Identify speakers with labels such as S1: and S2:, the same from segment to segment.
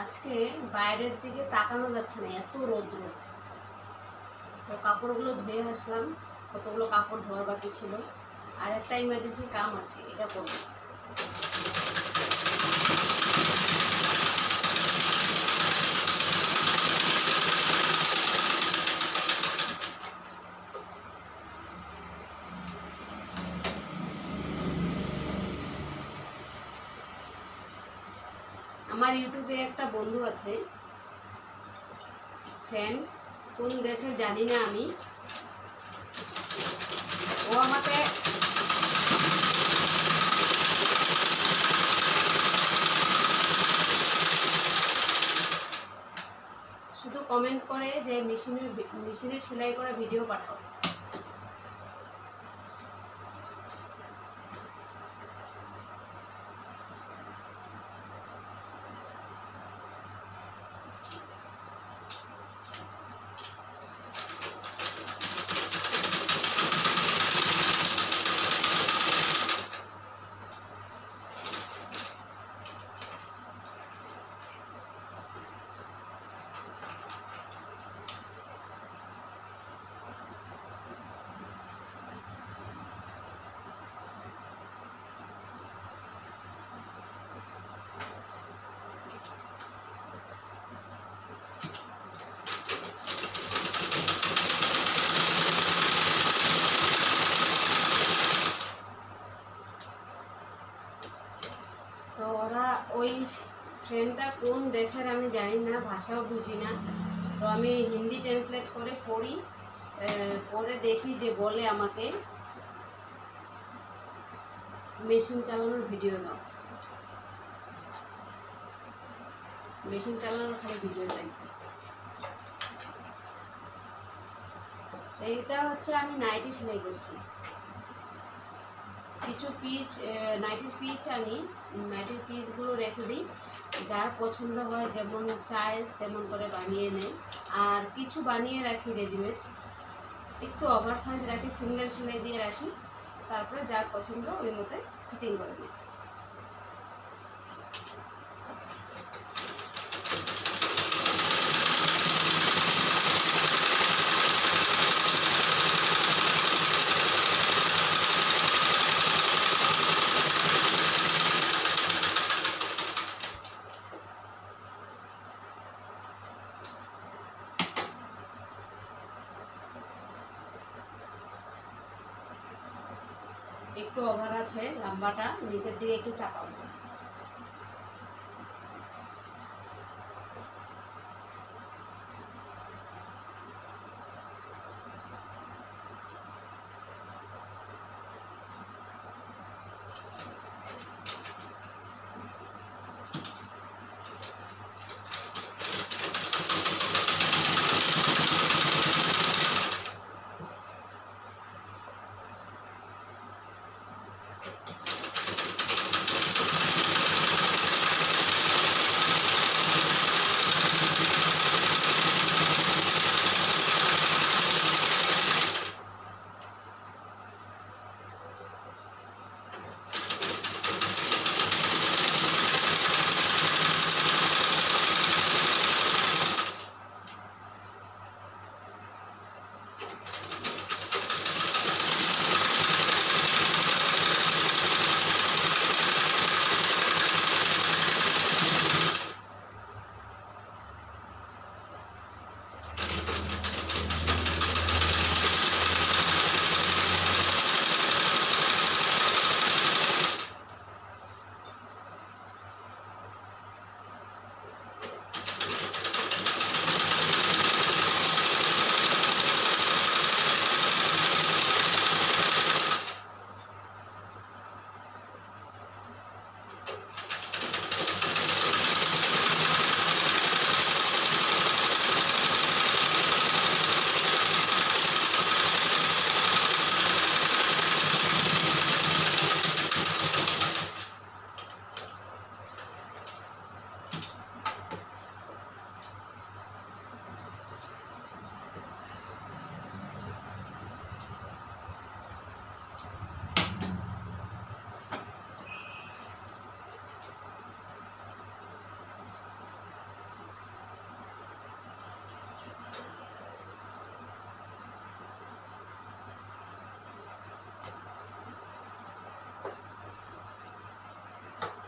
S1: আজকে বাইরের দিকে তাকানো যাচ্ছে না, এত রৌদ্র। তো কাপড়গুলো ধুয়ে আসলাম, কতগুলো কাপড় ধোয়ার বাকি ছিল, আর একটা ইমার্জেন্সি কাম আছে, এটা করব। আমার ইউটিউবে একটা বন্ধু আছে, ফ্রেন্ড, কোন দেশের জানি না আমি। ও আমাকে শুধু কমেন্ট করে যে মেশিনের সেলাই করা ভিডিও পাঠাও। তো ওরা, ওই ফ্রেন্ডটা কোন দেশের আমি জানি না, ভাষাও বুঝি না। তো আমি হিন্দি ট্রান্সলেট করে পড়ি, পরে দেখি যে বলে আমাকে মেশিন চালানোর ভিডিও দাও। মেশিন চালানোর খালি ভিডিও চাইছে। এইটা হচ্ছে আমি নাইটি সেলাই করছি। কিছু পিস, নাইটির পিস আনি, নাইটির পিসগুলো রেখে দিই, যার পছন্দ হয় যেমন চায় তেমন করে বানিয়ে নেয়। আর কিছু বানিয়ে রাখি রেডিমেড, একটু ওভার সাইজ রাখি, সিঙ্গেল সেলাই দিয়ে রাখি, তারপরে যার পছন্দ ওই মতে ফিটিং করে নিই। একটু ওভার আছে, লম্বাটা নিচের দিকে একটু চাপাবো।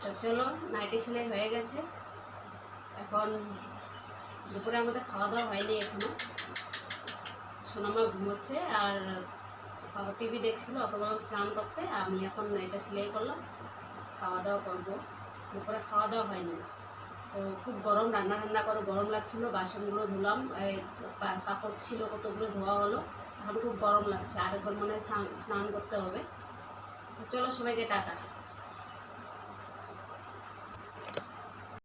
S1: তো চলো, নাইটি সেলাই হয়ে গেছে। এখন দুপুরে আমাদের খাওয়া দাওয়া হয়নি এখনো। সোনামা ঘুমোচ্ছে আর বাবা টিভি দেখছিল, ওকে বললাম স্নান করতে। আমি এখন এটা সেলাই করলাম, খাওয়া দাওয়া করবো। দুপুরে খাওয়া দাওয়া হয়নি। তো খুব গরম, রান্না করে গরম লাগছিলো। বাসনগুলো ধুলাম, কাপড় ছিল কতগুলো ধোয়া হলো। এখন খুব গরম লাগছে, আরেকবার মনে হয় স্নান করতে হবে। তো চলো, সবাইকে টাটা।